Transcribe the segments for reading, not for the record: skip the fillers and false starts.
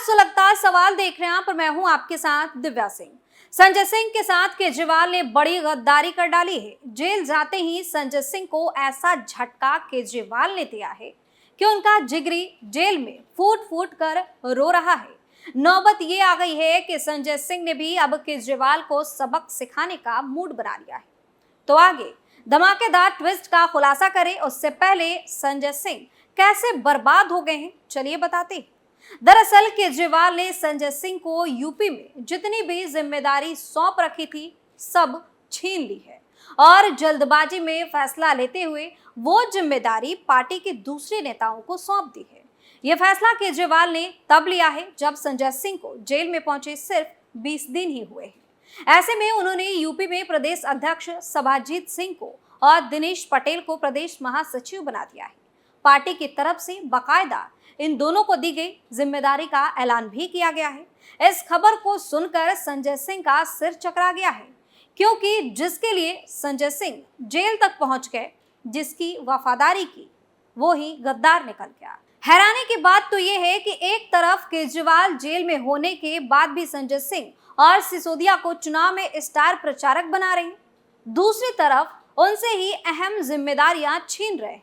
सुलगता सवाल देख रहे हैं आप और मैं हूं आपके साथ दिव्या सिंह। संजय सिंह के साथ केजरीवाल ने बड़ी गद्दारी कर डाली है। जेल जाते ही संजय सिंह को ऐसा झटका केजरीवाल ने दिया है कि उनका जिगरी जेल में फूट फूट कर रो रहा है। नौबत ये आ गई है कि संजय सिंह ने भी अब केजरीवाल को सबक सिखाने का मूड बना लिया है। तो आगे धमाकेदार ट्विस्ट का खुलासा करें उससे पहले संजय सिंह कैसे बर्बाद हो गए हैं, चलिए बताते हैं। दरअसल केजरीवाल ने संजय सिंह को यूपी में जितनी भी जिम्मेदारी सौंप रखी थी सब छीन ली है और जल्दबाजी में फैसला लेते हुए वो जिम्मेदारी पार्टी के दूसरे नेताओं को सौंप दी है। ये फैसला केजरीवाल ने तब लिया है जब संजय सिंह को जेल में पहुंचे सिर्फ 20 दिन ही हुए हैं। ऐसे में उन्होंने यूपी में प्रदेश अध्यक्ष सभाजीत सिंह को और दिनेश पटेल को प्रदेश महासचिव बना दिया है। पार्टी की तरफ से बाकायदा इन दोनों को दी गई जिम्मेदारी का ऐलान भी किया गया है। इस खबर को सुनकर संजय सिंह का सिर चकरा गया है, क्योंकि जिसके लिए संजय सिंह जेल तक पहुंच गए, जिसकी वफादारी की, वो ही गद्दार निकल गया। हैरानी की बात तो ये है कि एक तरफ केजरीवाल जेल में होने के बाद भी संजय सिंह और सिसोदिया को चुनाव में स्टार प्रचारक बना रहे हैं, दूसरी तरफ उनसे ही अहम जिम्मेदारियां छीन रहे हैं।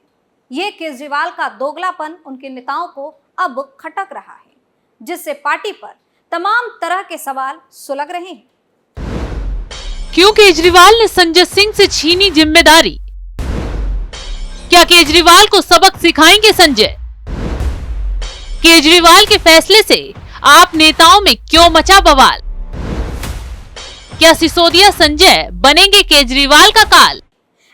ये केजरीवाल का दोगलापन उनके नेताओं को अब खटक रहा है, जिससे पार्टी पर तमाम तरह के सवाल सुलग रहे हैं। क्यों केजरीवाल ने संजय सिंह से छीनी जिम्मेदारी? क्या केजरीवाल को सबक सिखाएंगे संजय? केजरीवाल के फैसले से आप नेताओं में क्यों मचा बवाल? क्या सिसोदिया संजय बनेंगे केजरीवाल का काल?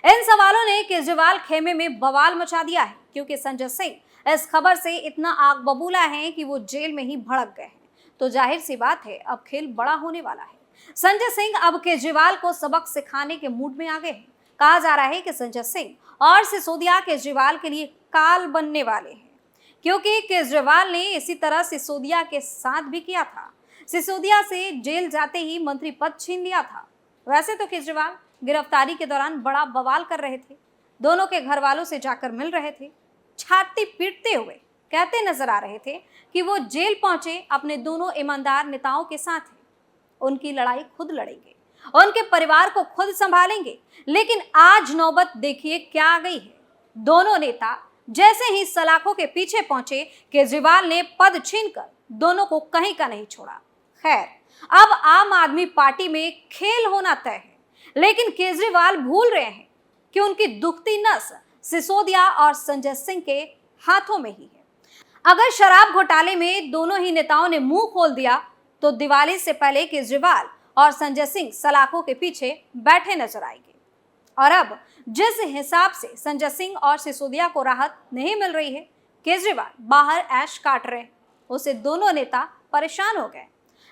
इन सवालों ने केजरीवाल खेमे में बवाल मचा दिया है, क्योंकि संजय सिंह इस खबर से इतना आग बबूला है कि वो जेल में ही भड़क गए हैं। तो जाहिर सी बात है अब खेल बड़ा होने वाला है। संजय सिंह अब केजरीवाल को सबक सिखाने के मूड में आ गए हैं। कहा जा रहा है कि संजय सिंह और सिसोदिया केजरीवाल के लिए काल बनने वाले हैं, क्योंकि केजरीवाल ने इसी तरह सिसोदिया के साथ भी किया था। सिसोदिया से जेल जाते ही मंत्री पद छीन लिया था। वैसे तो केजरीवाल गिरफ्तारी के दौरान बड़ा बवाल कर रहे थे, दोनों के घर वालों से जाकर मिल रहे थे, छाती पीटते हुए कहते नजर आ रहे थे कि वो जेल पहुंचे अपने दोनों ईमानदार नेताओं के साथ हैं, उनकी लड़ाई खुद लड़ेंगे, उनके परिवार को खुद संभालेंगे। लेकिन आज नौबत देखिए क्या आ गई है। दोनों नेता जैसे ही सलाखों के पीछे पहुंचे, केजरीवाल ने पद छीनकर दोनों को कहीं का नहीं छोड़ा। खैर, अब आम आदमी पार्टी में खेल होना तय है, लेकिन केजरीवाल भूल रहे हैं कि उनकी दुखती नस सिसोदिया और संजय सिंह के हाथों में ही है। अगर शराब घोटाले में दोनों ही नेताओं ने मुंह खोल दिया तो दिवाली से पहले केजरीवाल और संजय सिंह सलाखों के पीछे बैठे नजर आएंगे। और अब जिस हिसाब से संजय सिंह और सिसोदिया को राहत नहीं मिल रही है, केजरीवाल बाहर ऐश काट रहे हैं, उसे दोनों नेता परेशान हो गए।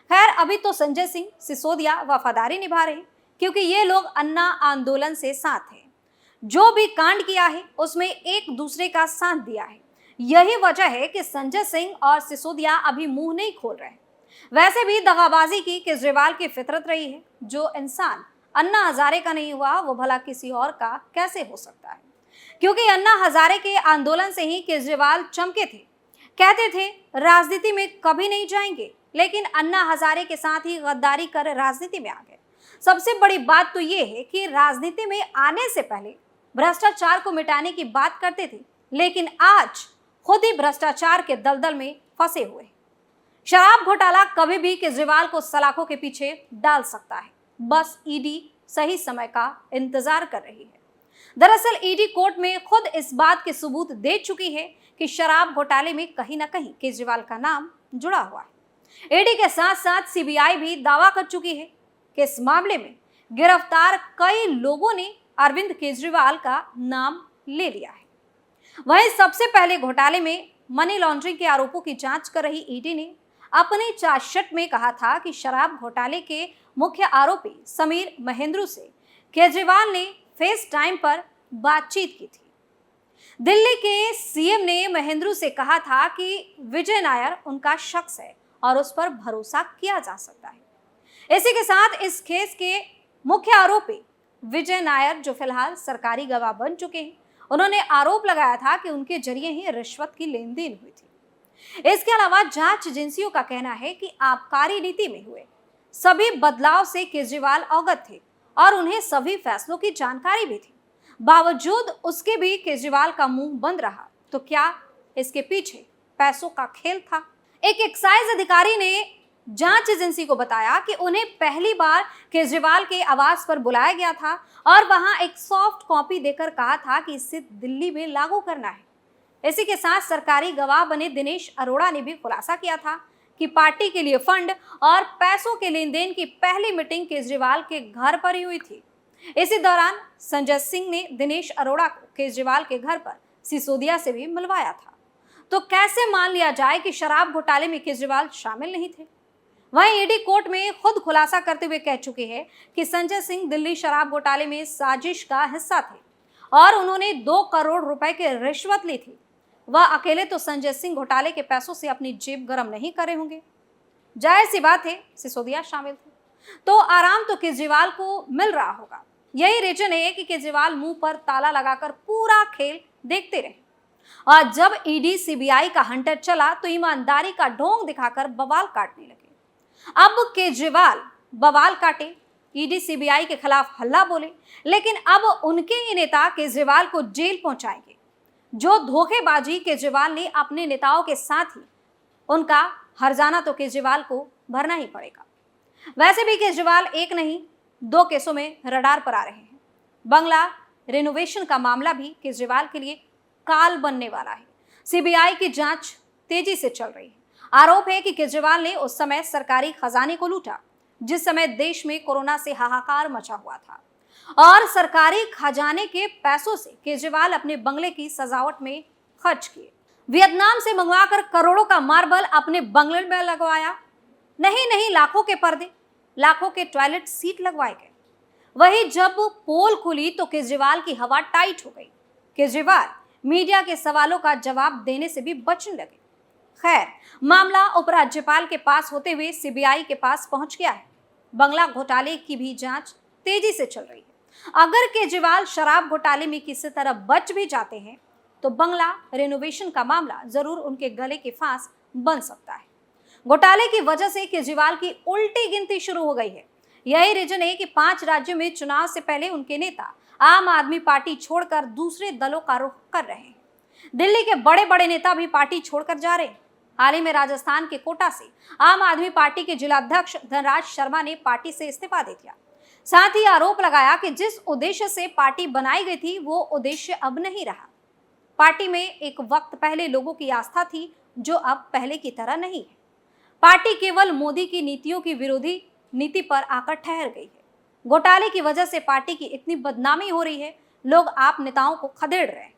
खैर, अभी तो संजय सिंह सिसोदिया वफादारी निभा रहे हैं, क्योंकि ये लोग अन्ना आंदोलन से साथ हैं। जो भी कांड किया है उसमें एक दूसरे का साथ दिया है। यही वजह है कि संजय सिंह और सिसोदिया अभी मुंह नहीं खोल रहे। वैसे भी दगाबाजी की केजरीवाल की फितरत रही है। जो इंसान अन्ना हजारे का नहीं हुआ वो भला किसी और का कैसे हो सकता है? क्योंकि अन्ना हजारे के आंदोलन से ही केजरीवाल चमके थे। कहते थे राजनीति में कभी नहीं जाएंगे, लेकिन अन्ना हजारे के साथ ही गद्दारी कर राजनीति में आ गए। सबसे बड़ी बात तो ये है कि राजनीति में आने से पहले भ्रष्टाचार को मिटाने की बात करते थे, लेकिन आज खुद ही भ्रष्टाचार के दलदल में फंसे हुए हैं। शराब घोटाला कभी भी केजरीवाल को सलाखों के पीछे डाल सकता है, बस ईडी सही समय का इंतजार कर रही है। दरअसल ईडी कोर्ट में खुद इस बात के सबूत दे चुकी है कि शराब घोटाले में कहीं ना कहीं केजरीवाल का नाम जुड़ा हुआ है। ईडी के साथ साथ सीबीआई भी दावा कर चुकी है कि इस मामले में गिरफ्तार कई लोगों ने अरविंद केजरीवाल का नाम ले लिया है। वहीं सबसे पहले घोटाले में मनी लॉन्ड्रिंग के आरोपों की जांच कर रही ईडी ने अपने चार्जशीट में कहा था कि शराब घोटाले के मुख्य आरोपी समीर महेंद्रू से केजरीवाल ने फेस टाइम पर बातचीत की थी। दिल्ली के सीएम ने महेंद्रू से कहा था कि विजय नायर उनका शख्स है और उस पर भरोसा किया जा सकता है। इसी के साथ इस केस के मुख्य आरोपी विजय नायर, जो फिलहाल सरकारी गवाह बन चुके हैं, उन्होंने आरोप लगाया था कि उनके जरिए ही रिश्वत की लेन देन हुई थी। इसके अलावा जांच एजेंसियों का कहना है कि आबकारी नीति में हुए सभी बदलाव से केजरीवाल अवगत थे और उन्हें सभी फैसलों की जानकारी भी थी। बावजूद उसके भी केजरीवाल का मुंह बंद रहा। तो क्या इसके पीछे पैसों का खेल था? एक एक्साइज अधिकारी ने जांच एजेंसी को बताया कि उन्हें पहली बार केजरीवाल के आवास पर बुलाया गया था और वहां एक सॉफ्ट कॉपी देकर कहा था कि इसे दिल्ली में लागू करना है। इसी के साथ सरकारी गवाह बने दिनेश अरोड़ा ने भी खुलासा किया था कि पार्टी के लिए फंड और पैसों के लेन देन की पहली मीटिंग केजरीवाल के घर पर ही हुई थी। इसी दौरान संजय सिंह ने दिनेश अरोड़ा को केजरीवाल के घर पर सिसोदिया से भी मिलवाया था। तो कैसे मान लिया जाए कि शराब घोटाले में केजरीवाल शामिल नहीं थे? वहीं ईडी कोर्ट में खुद खुलासा करते हुए कह चुके हैं कि संजय सिंह दिल्ली शराब घोटाले में साजिश का हिस्सा थे और उन्होंने 2 करोड़ रुपए की रिश्वत ली थी। वह अकेले तो संजय सिंह घोटाले के पैसों से अपनी जेब गर्म नहीं करे होंगे। जाहिर सी बात है, सिसोदिया शामिल थे तो आराम तो केजरीवाल को मिल रहा होगा। यही रीजन है कि केजरीवाल मुंह पर ताला लगाकर पूरा खेल देखते रहे और जब ईडी सीबीआई का हंटर चला तो ईमानदारी का ढोंग दिखाकर बवाल काटने लगे। अब केजरीवाल बवाल काटे, ईडी सीबीआई के खिलाफ हल्ला बोले, लेकिन अब उनके ही नेता केजरीवाल को जेल पहुंचाएंगे। जो धोखेबाजी केजरीवाल ने अपने नेताओं के साथ ही उनका हर्जाना तो केजरीवाल को भरना ही पड़ेगा। वैसे भी केजरीवाल एक नहीं 2 केसों में रडार पर आ रहे हैं। बंगला रिनोवेशन का मामला भी केजरीवाल के लिए काल बनने वाला है। सीबीआई की जांच तेजी से चल रही है। आरोप है कि केजरीवाल ने उस समय सरकारी खजाने को लूटा जिस समय देश में कोरोना से हाहाकार मचा हुआ था और सरकारी खजाने के पैसों से केजरीवाल अपने बंगले की सजावट में खर्च किए। वियतनाम से मंगवाकर करोड़ों का मार्बल अपने बंगले में लगवाया। नहीं, लाखों के पर्दे, लाखों के टॉयलेट सीट लगवाए गए। वही जब पोल खुली तो केजरीवाल की हवा टाइट हो गई। केजरीवाल मीडिया के सवालों का जवाब देने से भी बचने लगे। खैर, मामला उपराज्यपाल के पास होते हुए सीबीआई के पास पहुंच गया है। बंगला घोटाले की भी जांच तेजी से चल रही है। अगर केजरीवाल शराब घोटाले में किसी तरह बच भी जाते हैं तो बंगला रेनोवेशन का मामला जरूर उनके गले की फांस बन सकता है। घोटाले की वजह से केजरीवाल की उल्टी गिनती शुरू हो गई है। यही रीजन है कि 5 राज्यों में चुनाव से पहले उनके नेता आम आदमी पार्टी छोड़कर दूसरे दलों का रुख कर रहे हैं। दिल्ली के बड़े बड़े नेता भी पार्टी छोड़कर जा रहे हैं। हाल ही में राजस्थान के कोटा से आम आदमी पार्टी के जिलाध्यक्ष धनराज शर्मा ने पार्टी से इस्तीफा दे दिया। साथ ही आरोप लगाया कि जिस उद्देश्य से पार्टी बनाई गई थी वो उद्देश्य अब नहीं रहा। पार्टी में एक वक्त पहले लोगों की आस्था थी जो अब पहले की तरह नहीं है। पार्टी केवल मोदी की नीतियों की विरोधी नीति पर आकर ठहर गई है। घोटाले की वजह से पार्टी की इतनी बदनामी हो रही है, लोग आप नेताओं को खदेड़ रहे हैं।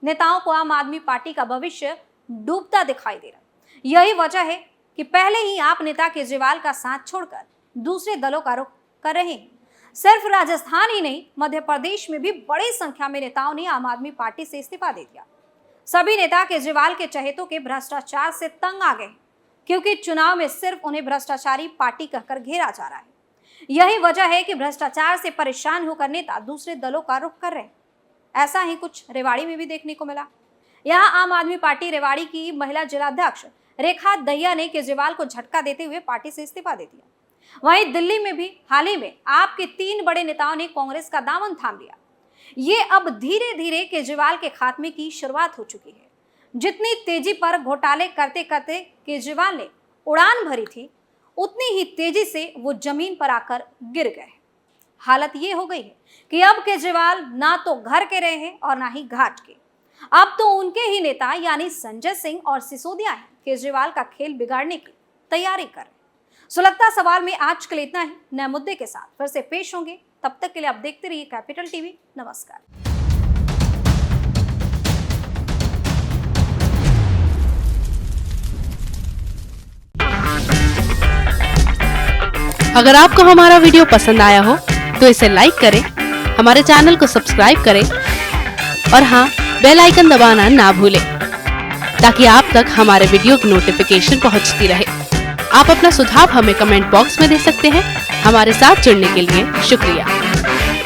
नेताओं को आम आदमी पार्टी का भविष्य डूबता दिखाई दे रहा है। यही वजह है कि पहले ही आप नेता केजरीवाल का साथ छोड़कर दूसरे दलों का रुख कर रहे हैं। सिर्फ राजस्थान ही नहीं, मध्य प्रदेश में भी बड़ी संख्या में नेताओं ने आम आदमी पार्टी से इस्तीफा दे दिया। सभी नेता केजरीवाल के चहेतों के भ्रष्टाचार से तंग आ गए क्योंकि चुनाव में सिर्फ उन्हें भ्रष्टाचारी पार्टी कहकर घेरा जा रहा है। यही वजह है कि भ्रष्टाचार से परेशान होकर नेता दूसरे दलों का रुख कर रहे हैं। ऐसा ही कुछ रेवाड़ी में भी देखने को मिला। यहाँ आम आदमी पार्टी रेवाड़ी की महिला जिलाध्यक्ष रेखा दहिया ने केजरीवाल को झटका देते हुए पार्टी से इस्तीफा दे दिया। वहीं दिल्ली में भी हाल ही में आपके 3 बड़े नेताओं ने कांग्रेस का दामन थाम लिया। ये अब धीरे धीरे केजरीवाल के खात्मे की शुरुआत हो चुकी है। जितनी तेजी पर घोटाले करते करते केजरीवाल ने उड़ान भरी थी, उतनी ही तेजी से वो जमीन पर आकर गिर गए। हालत ये हो गई है कि अब केजरीवाल ना तो घर के रहे हैं और ना ही घाट के। अब तो उनके ही नेता यानी संजय सिंह और सिसोदिया ही केजरीवाल का खेल बिगाड़ने की तैयारी कर रहे हैं। सुलगता सवाल में आज के लिए इतना ही। नए मुद्दे के साथ फिर से पेश होंगे। तब तक के लिए आप देखते रहिए कैपिटल टीवी। नमस्कार। अगर आपको हमारा वीडियो पसंद आया हो तो इसे लाइक करें, हमारे चैनल को सब्सक्राइब करें और हाँ, बेल आइकन दबाना ना भूलें ताकि आप तक हमारे वीडियो की नोटिफिकेशन पहुंचती रहे। आप अपना सुझाव हमें कमेंट बॉक्स में दे सकते हैं। हमारे साथ जुड़ने के लिए शुक्रिया।